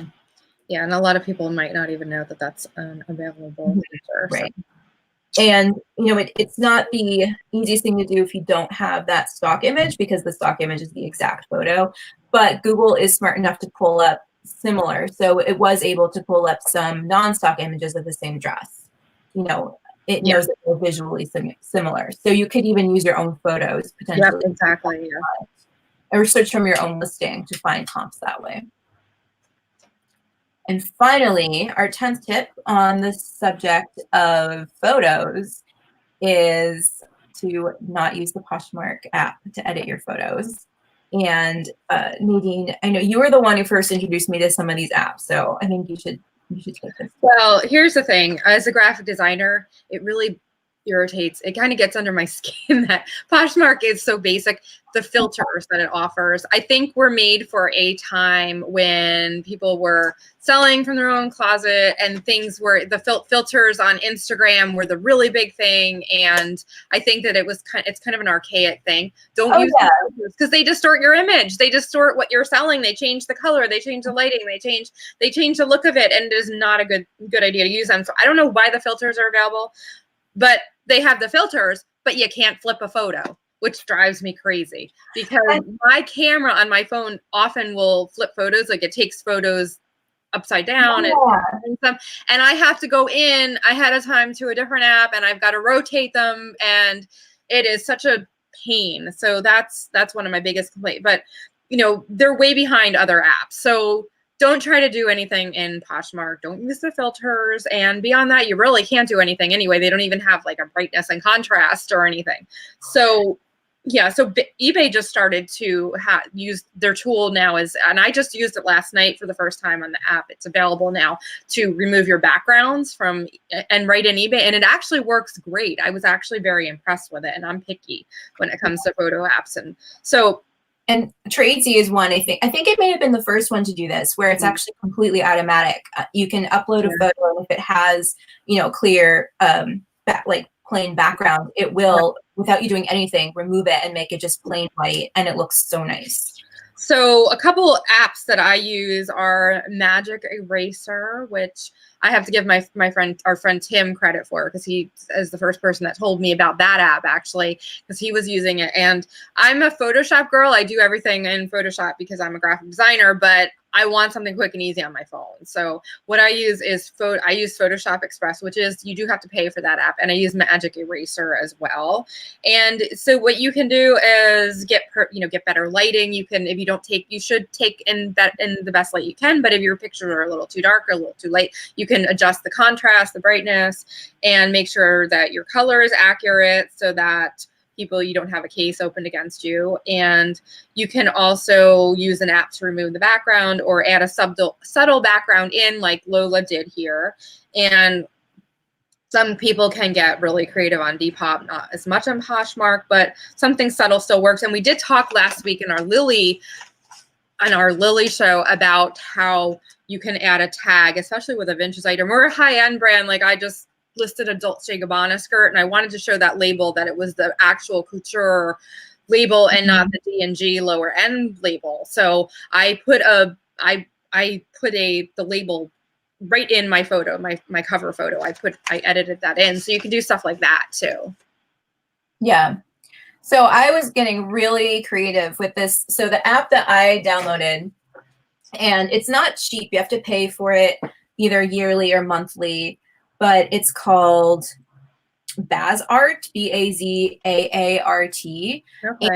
yeah, and a lot of people might not even know that that's an available feature. Right. So. And, it's not the easiest thing to do if you don't have that stock image, because the stock image is the exact photo, but Google is smart enough to pull up similar. So it was able to pull up some non-stock images of the same dress. It knows that they're visually similar. So you could even use your own photos potentially. Yep, exactly. Yeah. Or search from your own listing to find comps that way. And finally, our 10th tip on the subject of photos is to not use the Poshmark app to edit your photos. And Nadine, I know you were the one who first introduced me to some of these apps, so I think you should take this. Well, here's the thing. As a graphic designer, it really irritates. It kind of gets under my skin that Poshmark is so basic. The filters that it offers, I think, were made for a time when people were selling from their own closet, and things were the filters on Instagram were the really big thing. And I think that it's kind of an archaic thing. Don't use filters because they distort your image. They distort what you're selling. They change the color. They change the lighting. They change the look of it, and it is not a good idea to use them. So I don't know why the filters are available, but they have the filters, but you can't flip a photo, which drives me crazy because my camera on my phone often will flip photos. Like it takes photos upside down and I have to go in ahead of time to a different app, and I've got to rotate them, and it is such a pain. So that's one of my biggest complaints, but they're way behind other apps. So don't try to do anything in Poshmark. Don't use the filters. And beyond that, you really can't do anything anyway. They don't even have like a brightness and contrast or anything. So yeah, so eBay just started to use their tool now and I just used it last night for the first time on the app. It's available now to remove your backgrounds and write in eBay. And it actually works great. I was actually very impressed with it. And I'm picky when it comes to photo apps. And so and Tradesy is one, I think it may have been the first one to do this, where it's actually completely automatic. You can upload a photo, and if it has, clear, plain background, it will, without you doing anything, remove it and make it just plain white, and it looks so nice. So a couple apps that I use are Magic Eraser, which I have to give our friend Tim credit for, because he is the first person that told me about that app, actually, because he was using it. And I'm a Photoshop girl. I do everything in Photoshop because I'm a graphic designer, but I want something quick and easy on my phone. So what I use is I use Photoshop Express, which is you do have to pay for that app, and I use Magic Eraser as well. And so what you can do is get better lighting. You can, if you don't take, you should take in the best light you can. But if your pictures are a little too dark or a little too light, you can adjust the contrast, the brightness, and make sure that your color is accurate so that you don't have a case opened against you. And you can also use an app to remove the background or add a subtle background in, like Lola did here. And some people can get really creative on Depop, not as much on Poshmark, but something subtle still works. And we did talk last week in our Lily show about how you can add a tag, especially with a vintage item or a high-end brand. Like I just listed a Dolce & Gabbana skirt, and I wanted to show that label, that it was the actual couture label and not the D&G lower end label. So I put the label right in my photo, my cover photo. I edited that in. So you can do stuff like that too. Yeah. So I was getting really creative with this. So the app that I downloaded, and it's not cheap. You have to pay for it either yearly or monthly, but it's called Bazaart, Bazaart. Okay.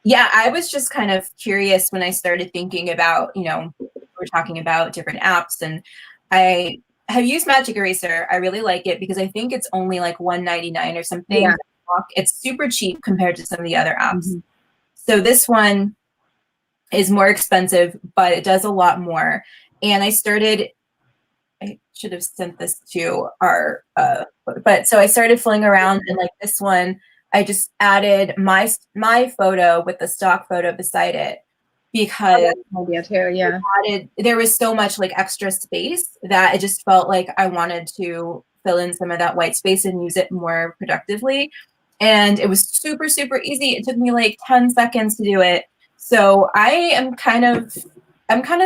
Yeah, I was just kind of curious when I started thinking about, we're talking about different apps, and I have used Magic Eraser. I really like it because I think it's only like $1.99 or something. Yeah. It's super cheap compared to some of the other apps. Mm-hmm. So this one is more expensive, but it does a lot more. And I should have sent this to our, but so I started fooling around, and like this one, I just added my photo with the stock photo beside it because Idea too, yeah. there was so much like extra space that it just felt like I wanted to fill in some of that white space and use it more productively. And it was super, super easy. It took me like 10 seconds to do it. So I'm kind of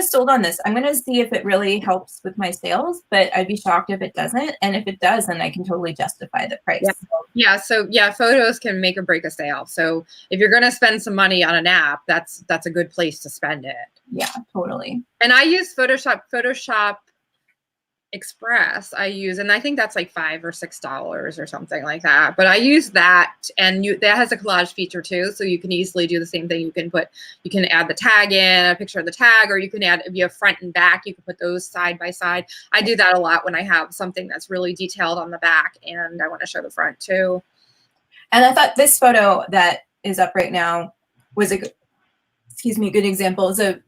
sold on this. I'm going to see if it really helps with my sales, but I'd be shocked if it doesn't. And if it does, then I can totally justify the price. Yeah. So yeah, photos can make or break a sale. So if you're going to spend some money on an app, that's a good place to spend it. Yeah, totally. And I use Photoshop Express. And I think that's like $5 or $6 or something like that. But I use that, and that has a collage feature too, so you can easily do the same thing. You can add the tag in, a picture of the tag, or you can add, if you have front and back, you can put those side by side. I do that a lot when I have something that's really detailed on the back and I want to show the front too. And I thought this photo that is up right now was a good example. It's a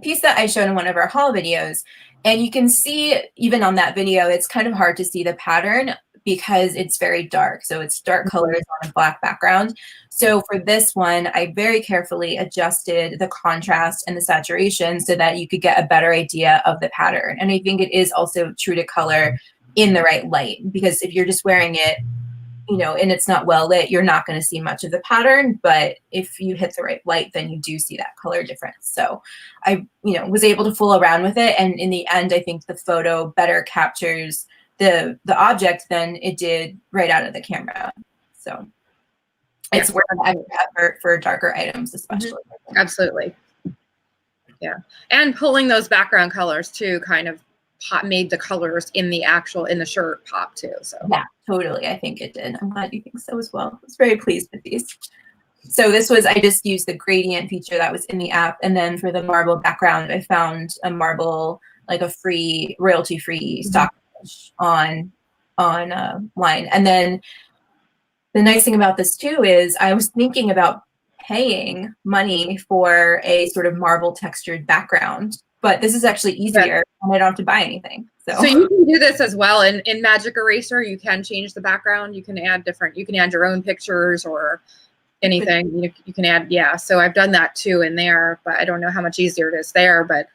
piece that I showed in one of our haul videos. And you can see, even on that video, it's kind of hard to see the pattern because it's very dark. So it's dark colors on a black background. So for this one, I very carefully adjusted the contrast and the saturation so that you could get a better idea of the pattern. And I think it is also true to color in the right light, because if you're just wearing it, and it's not well lit, you're not going to see much of the pattern. But if you hit the right light, then you do see that color difference. So I, was able to fool around with it. And in the end, I think the photo better captures the object than it did right out of the camera. So it's worth an extra effort for darker items, especially. Absolutely. Yeah. And pulling those background colors too kind of made the colors in the shirt pop too. So yeah, totally. I think it did. I'm glad you think so as well. I was very pleased with these. So I just used the gradient feature that was in the app. And then for the marble background, I found a marble, like a free, royalty-free stock on line. And then the nice thing about this too is I was thinking about paying money for a sort of marble textured background, but this is actually easier and I don't have to buy anything. So you can do this as well. In Magic Eraser, you can change the background. You can add your own pictures or anything. You can add, so I've done that too in there, but I don't know how much easier it is there, but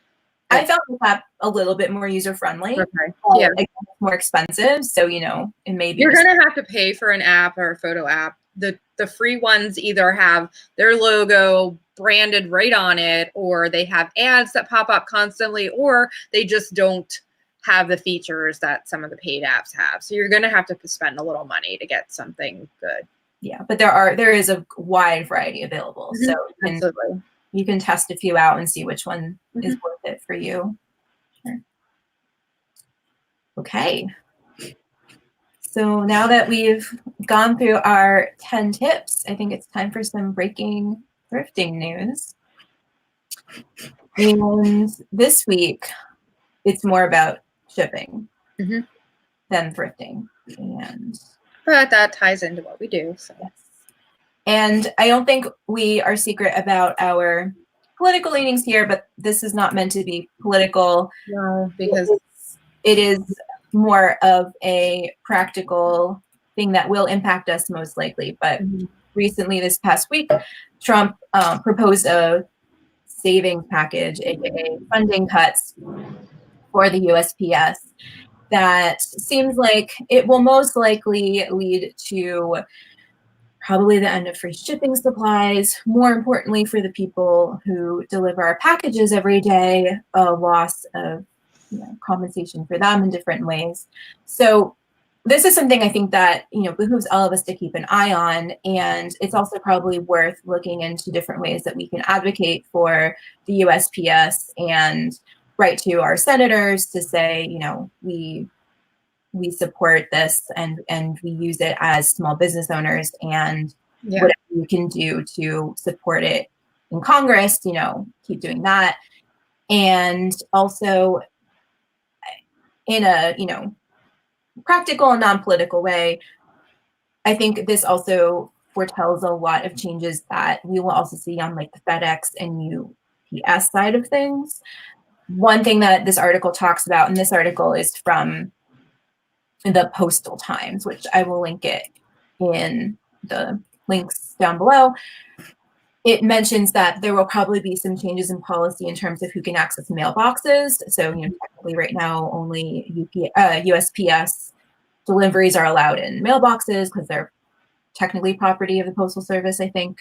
I found this app a little bit more user-friendly. Okay. Yeah. It's more expensive. So, it may be. You're going to have to pay for an app or a photo app. The free ones either have their logo branded right on it, or they have ads that pop up constantly, or they just don't have the features that some of the paid apps have. So you're going to have to spend a little money to get something good. Yeah, but there is a wide variety available. So you can test a few out and see which one is worth it for you. Sure. Okay. So now that we've gone through our 10 tips, I think it's time for some breaking thrifting news. And this week, it's more about shipping than thrifting. But that ties into what we do. So. Yes. And I don't think we are secret about our political leanings here, but this is not meant to be political. No, because it is more of a practical thing that will impact us most likely. But recently, this past week, Trump proposed a savings package, aka funding cuts for the USPS, that seems like it will most likely lead to probably the end of free shipping supplies. More importantly, for the people who deliver our packages every day, a loss of compensation for them in different ways. So this is something I think that behooves all of us to keep an eye on, and it's also probably worth looking into different ways that we can advocate for the USPS and write to our senators to say, we support this and we use it as small business owners, and whatever we can do to support it in Congress, keep doing that. And also, in a, practical and non-political way. I think this also foretells a lot of changes that we will also see on like the FedEx and UPS side of things. One thing that this article talks about, and this article is from the Postal Times, which I will link it in the links down below. It mentions that there will probably be some changes in policy in terms of who can access mailboxes. So, technically right now only USPS deliveries are allowed in mailboxes because they're technically property of the Postal Service, I think.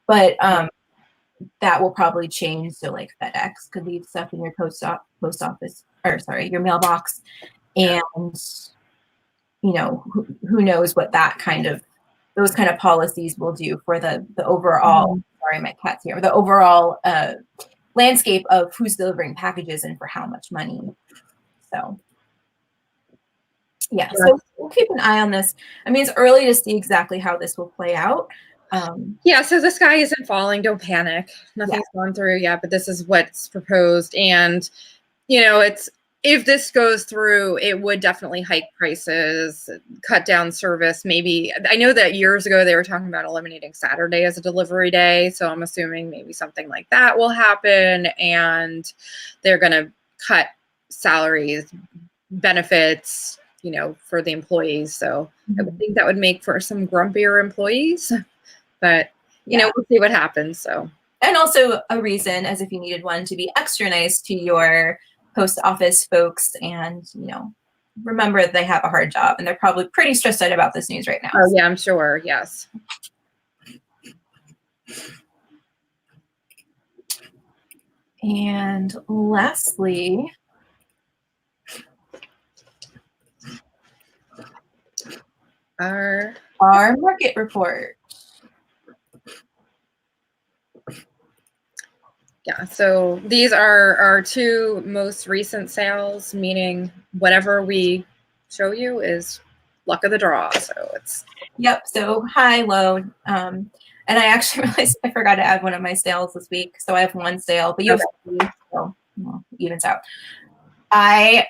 But that will probably change. So like FedEx could leave stuff in your post office, or sorry, your mailbox. And, who knows what those kind of policies will do for the overall, sorry, my cat's here, the overall landscape of who's delivering packages and for how much money. So yeah, so we'll keep an eye on this. I mean, it's early to see exactly how this will play out. Yeah, so the sky isn't falling. Don't panic. Nothing's gone through yet, but this is what's proposed. And, if this goes through, it would definitely hike prices, cut down service. Maybe, I know that years ago they were talking about eliminating Saturday as a delivery day. So I'm assuming maybe something like that will happen. And they're going to cut salaries, benefits, for the employees. So I would think that would make for some grumpier employees. But, we'll see what happens. So, and also a reason, as if you needed one, to be extra nice to your post office folks and, remember that they have a hard job and they're probably pretty stressed out about this news right now. Oh, yeah, I'm sure. Yes. And lastly, our market report. Yeah, so these are our two most recent sales, meaning whatever we show you is luck of the draw. So it's Yep. So high, low. And I actually realized I forgot to add one of my sales this week. So I have one sale, but you have three, so evens out. I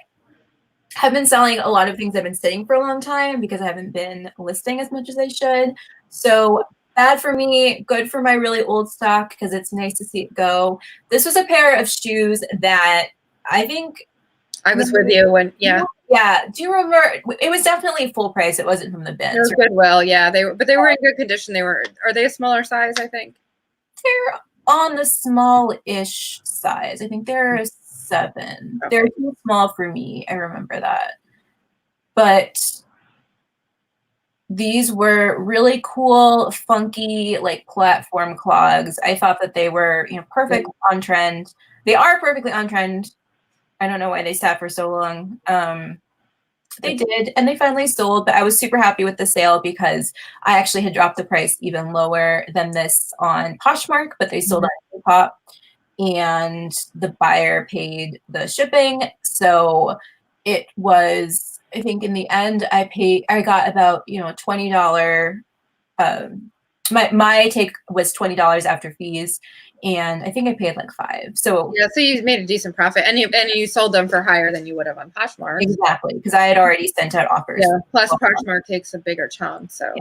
have been selling a lot of things that have been sitting for a long time because I haven't been listing as much as I should. So bad for me, good for my really old stock because it's nice to see it go. This was a pair of shoes that I think I was with you when, yeah. Yeah. Do you remember? It was definitely full price. It wasn't from the bins. They were Goodwill, yeah. They were in good condition. Are they a smaller size, I think? They're on the small-ish size. I think they're a 7. Okay. They're too small for me. I remember that. But these were really cool, funky, like platform clogs. I thought that they were, perfect on trend. They are perfectly on trend. I don't know why they sat for so long. They did, and they finally sold, but I was super happy with the sale because I actually had dropped the price even lower than this on Poshmark, but they sold on Depop, and the buyer paid the shipping. So it was, I think in the end, I got about, $20. My take was $20 after fees, and I think I paid like $5. So yeah, so you made a decent profit, and you sold them for higher than you would have on Poshmark. Exactly, because I had already sent out offers. Yeah. Plus, Poshmark takes a bigger chunk, so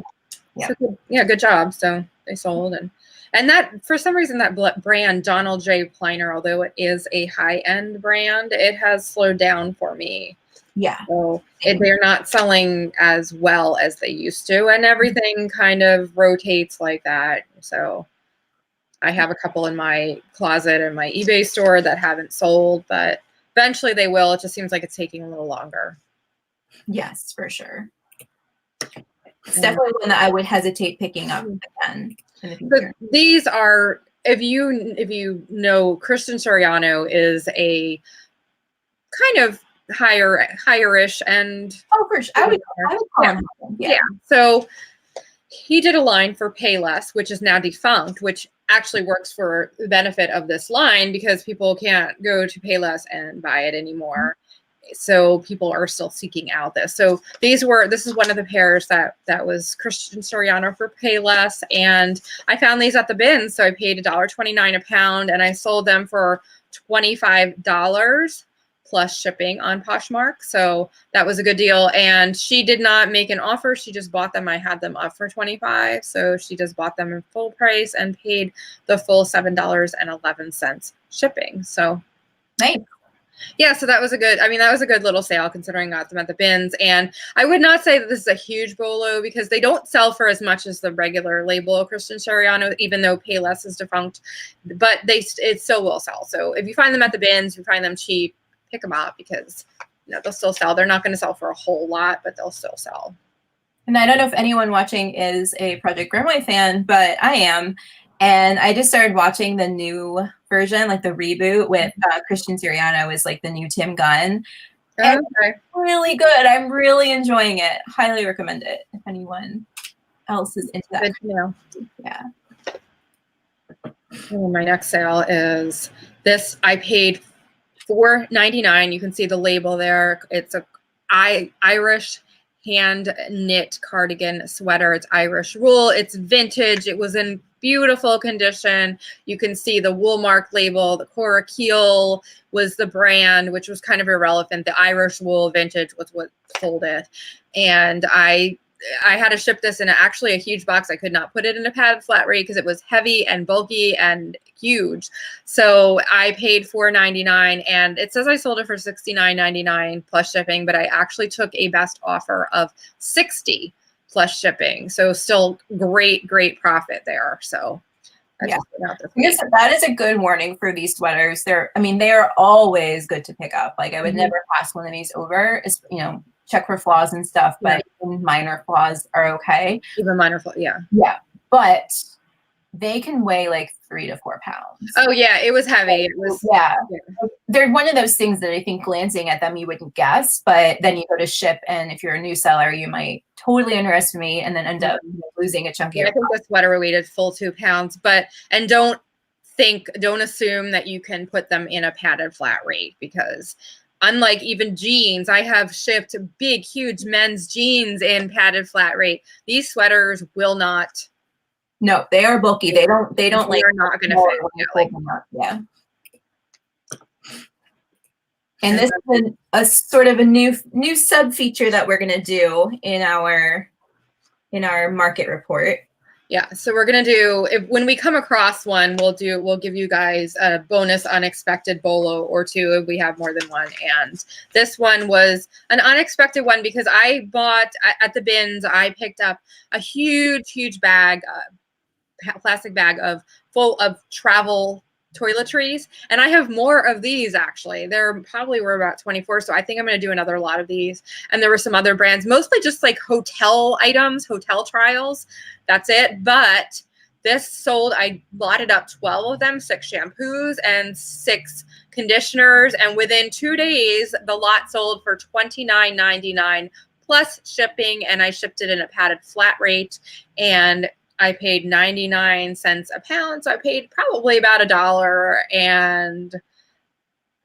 yeah, so good job. So they sold, and that for some reason that brand Donald J. Pliner, although it is a high end brand, it has slowed down for me. Yeah. So they're not selling as well as they used to, and everything kind of rotates like that. So I have a couple in my closet and my eBay store that haven't sold, but eventually they will. It just seems like it's taking a little longer. Yes, for sure. It's definitely one that I would hesitate picking up again in the future. But these are, if you know, Christian Soriano is a kind of higher-ish end. Oh, for sure. I would call him. Yeah. So he did a line for Payless, which is now defunct, which actually works for the benefit of this line because people can't go to Payless and buy it anymore. So people are still seeking out this. So this is one of the pairs that was Christian Soriano for Payless, and I found these at the bin. So I paid $1.29 a pound, and I sold them for $25. plus shipping on Poshmark. So that was a good deal. And she did not make an offer. She just bought them. I had them up for $25. So she just bought them in full price and paid the full $7.11 shipping. So Nice. yeah, so that was a good, I mean, that was a good little sale considering I got them at the bins. And I would not say that this is a huge bolo because they don't sell for as much as the regular label Christian Siriano, even though Payless is defunct, but it still will sell. So if you find them at the bins, you find them cheap, pick them up because they'll still sell. They're not going to sell for a whole lot, but they'll still sell. And I don't know if anyone watching is a Project Greenway fan, but I am. And I just started watching the new version, like the reboot with Christian Siriano is like the new Tim Gunn. And it's really good. I'm really enjoying it. Highly recommend it if anyone else is into that. Good to know. Yeah. Oh, my next sale is this. I paid $4.99. You can see the label there. It's a Irish hand knit cardigan sweater. It's Irish wool. It's vintage. It was in beautiful condition. You can see the Woolmark label. The Cora Keel was the brand, which was kind of irrelevant. The Irish wool vintage was what sold it. And I had to ship this in actually a huge box. I could not put it in a padded flat rate because it was heavy and bulky and huge. So I paid $4.99 and it says I sold it for $69.99 plus shipping, but I actually took a best offer of $60 plus shipping. So still great profit there. So yeah, that is a good warning for these sweaters. They are always good to pick up. Like I would never pass one of these over. Check for flaws and stuff, but even minor flaws are okay. Even minor flaws, yeah. Yeah, but they can weigh like 3 to 4 pounds. Oh yeah, it was heavy. It was They're one of those things that I think glancing at them you wouldn't guess, but then you go to ship, and if you're a new seller, you might totally underestimate and then end up losing a chunk of your. I think the sweater weighted full 2 pounds, and don't assume that you can put them in a padded flat rate because. Unlike even jeans, I have shipped big, huge men's jeans in padded flat rate. These sweaters will not. No, they are bulky. They don't They like. are not going to fit. Yeah. And this is a sort of a new sub feature that we're going to do in our market report. Yeah, so we're gonna do when we come across one, we'll give you guys a bonus unexpected bolo or two if we have more than one. And this one was an unexpected one because I bought at the bins. I picked up a huge bag, plastic bag full of travel toiletries, and I have more of these actually. There probably were about 24, so I think I'm going to do another lot of these. And there were some other brands, mostly just like hotel items, hotel trials. That's it. But this sold, I lotted up 12 of them, 6 shampoos and 6 conditioners, and within 2 days the lot sold for $29.99 plus shipping, and I shipped it in a padded flat rate, and I paid 99 cents a pound. So I paid probably about $1 and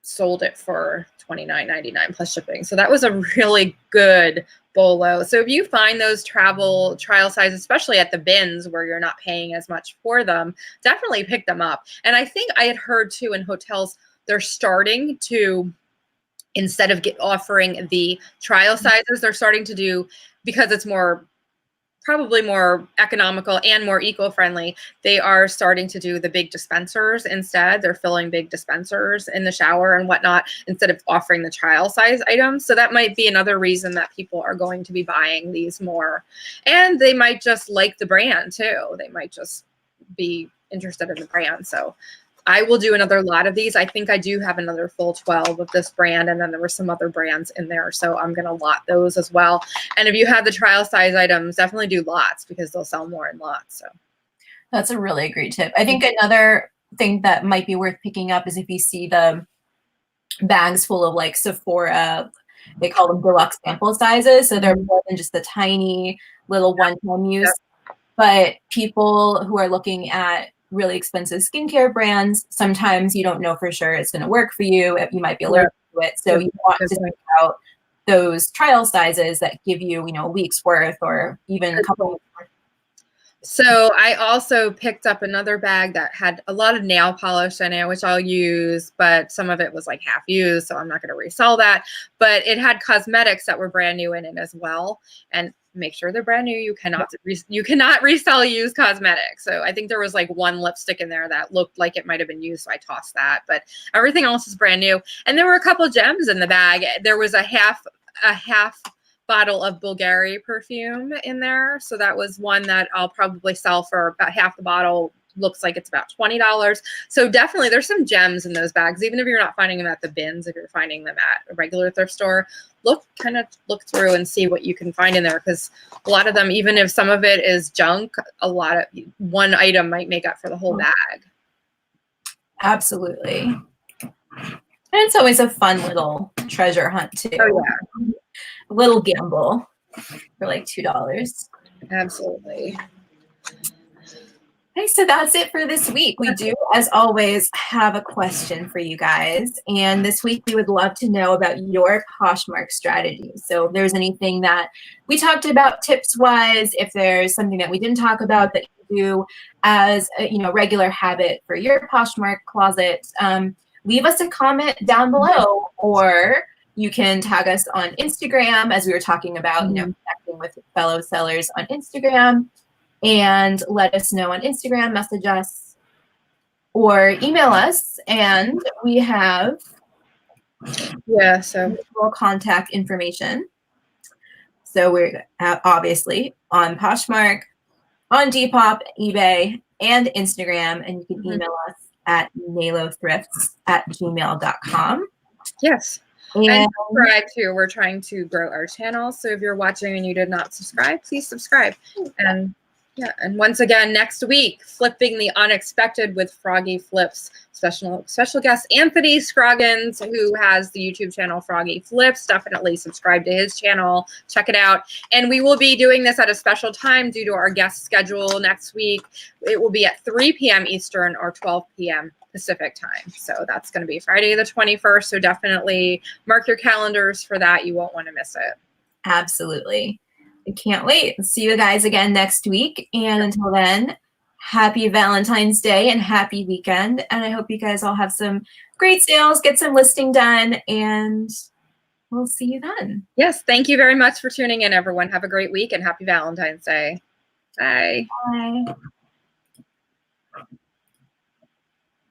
sold it for $29.99 plus shipping. So that was a really good bolo. So if you find those travel trial sizes, especially at the bins where you're not paying as much for them, definitely pick them up. And I think I had heard too in hotels, they're starting to, instead of offering the trial sizes, they're starting to do, because it's probably more economical and more eco-friendly, they are starting to do the big dispensers instead. They're filling big dispensers in the shower and whatnot instead of offering the trial size items. So that might be another reason that people are going to be buying these more. And they might just like the brand too. They might just be interested in the brand. So I will do another lot of these. I think I do have another full 12 of this brand, and then there were some other brands in there, so I'm going to lot those as well. And if you have the trial size items, definitely do lots because they'll sell more in lots. So that's a really great tip. I think another thing that might be worth picking up is if you see the bags full of like Sephora, they call them deluxe sample sizes, so they're more than just the tiny little one-time use. But people who are looking at really expensive skincare brands, sometimes you don't know for sure it's going to work for you. You might be allergic to it. So you want to check out those trial sizes that give you, a week's worth or even a couple of weeks worth. So I also picked up another bag that had a lot of nail polish in it, which I'll use, but some of it was like half used, so I'm not going to resell that. But it had cosmetics that were brand new in it as well, and make sure they're brand new. You cannot resell used cosmetics. So I think there was like one lipstick in there that looked like it might have been used, so I tossed that. But everything else is brand new, and there were a couple gems in the bag. There was a half bottle of Bulgari perfume in there. So that was one that I'll probably sell for about half the bottle. Looks like it's about $20. So definitely there's some gems in those bags, even if you're not finding them at the bins. If you're finding them at a regular thrift store, look through and see what you can find in there, because a lot of them, even if some of it is junk, one item might make up for the whole bag. Absolutely. And it's always a fun little treasure hunt too. Oh, yeah. A little gamble for like $2. Absolutely. Okay, so that's it for this week. We do, as always, have a question for you guys. And this week we would love to know about your Poshmark strategy. So if there's anything that we talked about tips-wise, if there's something that we didn't talk about that you do as a regular habit for your Poshmark closet, leave us a comment down below, or you can tag us on Instagram, as we were talking about, connecting with fellow sellers on Instagram, and let us know on Instagram, message us, or email us. And we have contact information. So we're obviously on Poshmark, on Depop, eBay, and Instagram, and you can email us at nalothrifts@gmail.com. Yes. And subscribe too. We're trying to grow our channel. So if you're watching and you did not subscribe, please subscribe. And yeah, and once again, next week, Flipping the Unexpected with Froggy Flips. Special guest Anthony Scroggins, who has the YouTube channel Froggy Flips. Definitely subscribe to his channel. Check it out. And we will be doing this at a special time due to our guest schedule next week. It will be at 3 p.m. Eastern or 12 p.m. Pacific time. So that's going to be Friday the 21st. So definitely mark your calendars for that. You won't want to miss it. Absolutely. I can't wait. See you guys again next week. And until then, happy Valentine's Day and happy weekend. And I hope you guys all have some great sales, get some listing done, and we'll see you then. Yes. Thank you very much for tuning in, everyone. Have a great week and happy Valentine's Day. Bye. Bye.